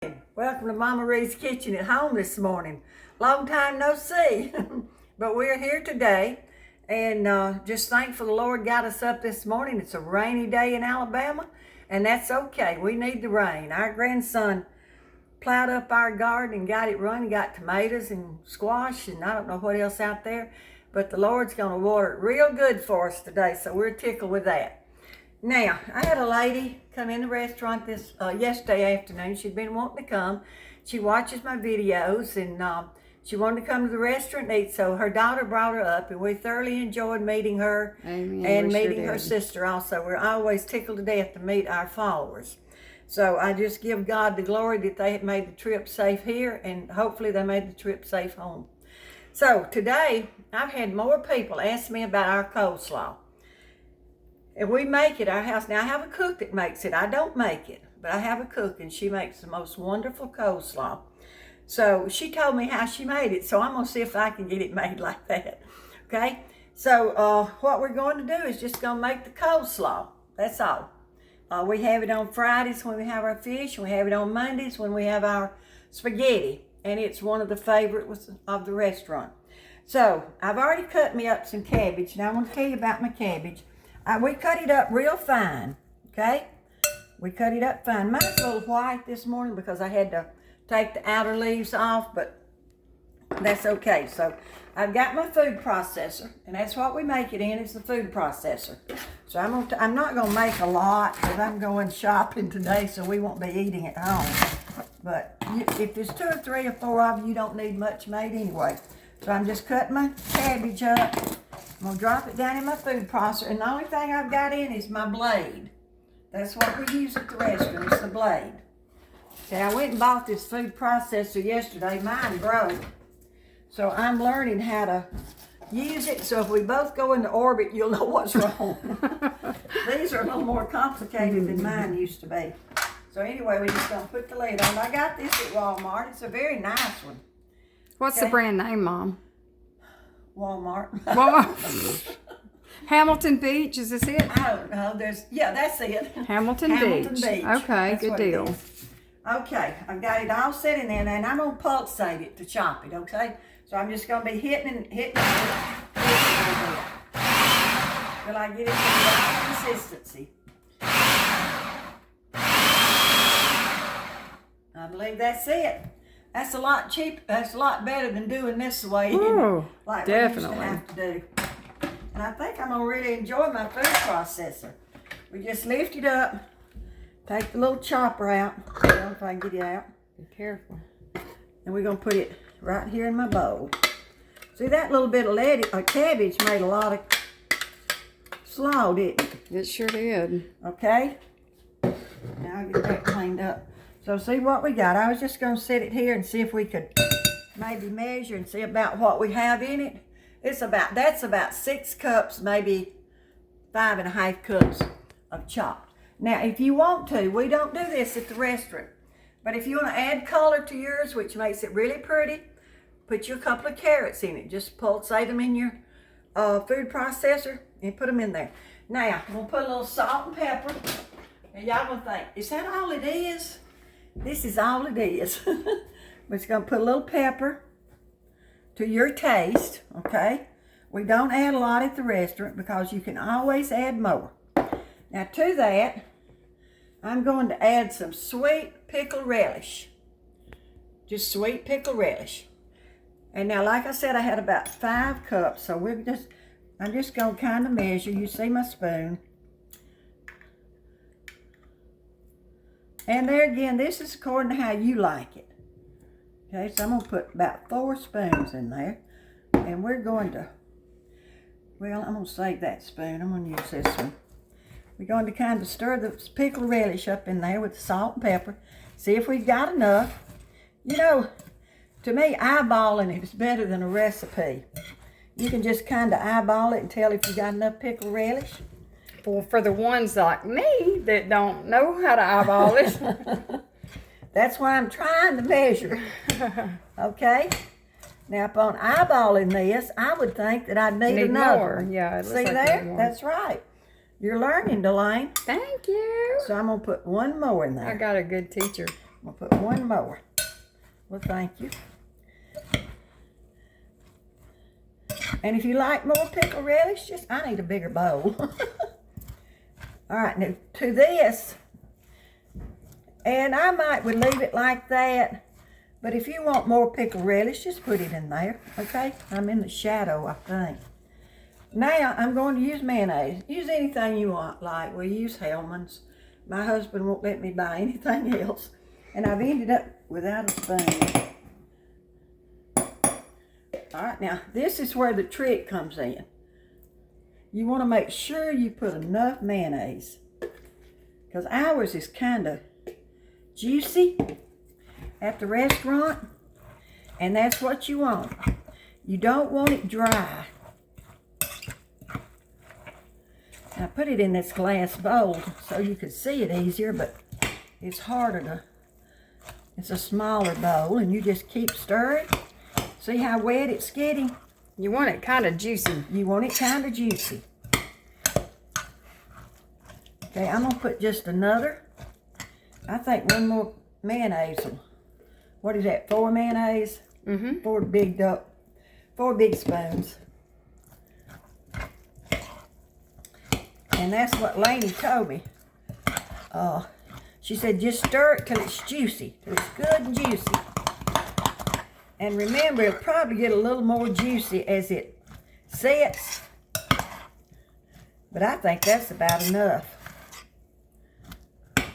Welcome to Mamaree's Kitchen at home this morning. Long time no see, but we're here today and just thankful the Lord got us up this morning. It's a rainy day in Alabama and that's okay. We need the rain. Our grandson plowed up our garden and got it running, got tomatoes and squash and I don't know what else out there, but the Lord's going to water it real good for us today, so we're tickled with that. Now, I had a lady come in the restaurant this yesterday afternoon. She'd been wanting to come. She watches my videos and she wanted to come to the restaurant and eat. So her daughter brought her up and we thoroughly enjoyed meeting her. Amen. And meeting her sister also. We're always tickled to death to meet our followers. So I just give God the glory that they had made the trip safe here and hopefully they made the trip safe home. So today, I've had more people ask me about our coleslaw. And we make it at our house. Now, I have a cook that makes it. I don't make it, but I have a cook, and she makes the most wonderful coleslaw. So she told me how she made it, so I'm going to see if I can get it made like that. Okay? So what we're going to do is just going to make the coleslaw. That's all. We have it on Fridays when we have our fish, and we have it on Mondays when we have our spaghetti, and it's one of the favorites of the restaurant. So I've already cut me up some cabbage, and I want to tell you about my cabbage. We cut it up real fine, okay? We cut it up fine. Mine's a little white this morning because I had to take the outer leaves off, but that's okay. So I've got my food processor, and that's what we make it in, is the food processor. So I'm not going to make a lot because I'm going shopping today, so we won't be eating at home. But if there's 2 or 3 or 4 of you, you don't need much made anyway. So I'm just cutting my cabbage up. I'm going to drop it down in my food processor, and the only thing I've got in is my blade. That's what we use at the restaurant, it's the blade. See, I went and bought this food processor yesterday. Mine broke. So I'm learning how to use it, so if we both go into orbit, you'll know what's wrong. These are a little more complicated than mine used to be. So anyway, we're just going to put the lid on. I got this at Walmart. It's a very nice one. What's the brand name, Mom? Walmart. Walmart. Hamilton Beach, is this it? I don't know. That's it. Hamilton Beach. Okay, That's good deal. Okay, I've got it all set in there, and I'm going to pulsate it to chop it, okay? So I'm just going to be hitting it till I get it to the right consistency. I believe that's it. That's a lot cheaper. That's a lot better than doing this way. Ooh, like definitely. We used to have to do. And I think I'm going to really enjoy my food processor. We just lift it up, take the little chopper out. I don't know if I can get it out. Be careful. And we're going to put it right here in my bowl. See, that little bit of cabbage made a lot of slaw, didn't it? It sure did. Okay. Now I'll get that cleaned up. So see what we got. I was just going to set it here and see if we could maybe measure and see about what we have in it. That's about 6 cups, maybe 5.5 cups of chopped. Now, if you want to, we don't do this at the restaurant, but if you want to add color to yours, which makes it really pretty, put your couple of carrots in it. Just pulsate them in your food processor and put them in there. Now, I'm going to put a little salt and pepper. And y'all going to think, is that all it is? This is all it is. We're just going to put a little pepper to your taste, okay? We don't add a lot at the restaurant because you can always add more. Now to that, I'm going to add some sweet pickle relish. Just sweet pickle relish. And now, like I said, I had about 5 cups, so I'm just going to kind of measure. You see my spoon. And there again, this is according to how you like it. Okay, so I'm going to put about 4 spoons in there. And we're going to, well, I'm going to save that spoon. I'm going to use this one. We're going to kind of stir the pickle relish up in there with the salt and pepper. See if we've got enough. You know, to me, eyeballing it is better than a recipe. You can just kind of eyeball it and tell if you got enough pickle relish. Well, for the ones like me that don't know how to eyeball it. That's why I'm trying to measure. Okay? Now, upon eyeballing this, I would think that I'd need another. More. Yeah, it looks See like there? That's right. You're learning, Delane. Thank you. So I'm going to put one more in there. I got a good teacher. I'm going to put one more. Well, thank you. And if you like more pickle relish, I need a bigger bowl. All right, now to this, and I would leave it like that, but if you want more pickle relish, just put it in there, okay? I'm in the shadow, I think. Now, I'm going to use mayonnaise. Use anything you want, like we use Hellmann's. My husband won't let me buy anything else, and I've ended up without a spoon. All right, now, this is where the trick comes in. You want to make sure you put enough mayonnaise, because ours is kind of juicy at the restaurant, and that's what you want. You don't want it dry. I put it in this glass bowl so you could see it easier, but it's harder to, it's a smaller bowl, and you just keep stirring. See how wet it's getting? You want it kind of juicy. You want it kind of juicy. Okay, I'm going to put just another. I think one more mayonnaise. What is that, 4 mayonnaise? Mm-hmm. 4 big spoons. And that's what Lainey told me. She said just stir it till it's juicy, till it's good and juicy. And remember, it'll probably get a little more juicy as it sets. But I think that's about enough.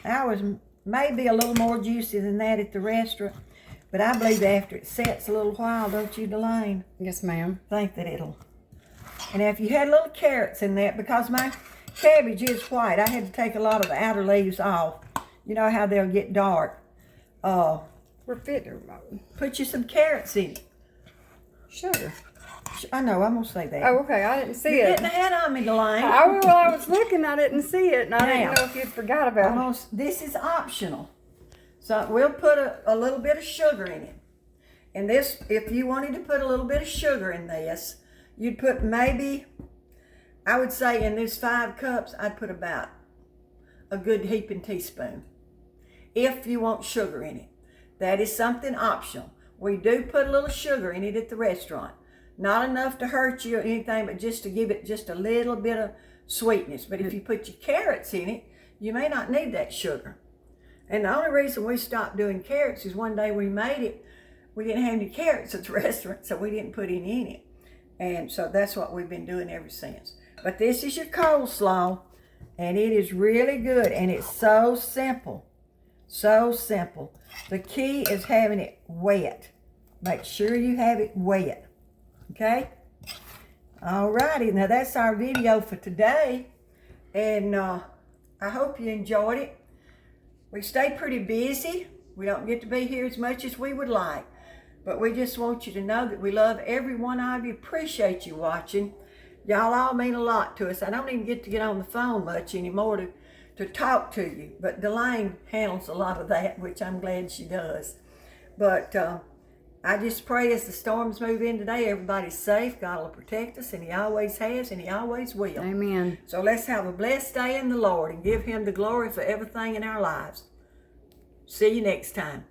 Ours may be a little more juicy than that at the restaurant, but I believe after it sets a little while, don't you, Delane? Yes, ma'am. Think that it'll. And if you had little carrots in that, because my cabbage is white, I had to take a lot of the outer leaves off. You know how they'll get dark. We're fitting mode. Put you some carrots in it. Sure. I know, I'm going to say that. Oh, okay. I didn't see You're it. getting ahead on me, Delane. I was looking. I didn't see it, and I didn't know if you'd forgot about it. This is optional. So we'll put a little bit of sugar in it. And this, if you wanted to put a little bit of sugar in this, you'd put maybe, I would say in this 5 cups, I'd put about a good heaping teaspoon. If you want sugar in it. That is something optional. We do put a little sugar in it at the restaurant. Not enough to hurt you or anything, but just to give it just a little bit of sweetness. But if you put your carrots in it, you may not need that sugar. And the only reason we stopped doing carrots is one day we made it, we didn't have any carrots at the restaurant, so we didn't put any in it. And so that's what we've been doing ever since. But this is your coleslaw, and it is really good, and it's so simple. So simple. The key is having it wet. Make sure you have it wet. Okay? Alrighty, now that's our video for today. And I hope you enjoyed it. We stay pretty busy. We don't get to be here as much as we would like. But we just want you to know that we love every one of you. Appreciate you watching. Y'all all mean a lot to us. I don't even get to get on the phone much anymore to talk to you. But Delane handles a lot of that, which I'm glad she does. But I just pray as the storms move in today, everybody's safe. God will protect us, and He always has, and He always will. Amen. So let's have a blessed day in the Lord and give Him the glory for everything in our lives. See you next time.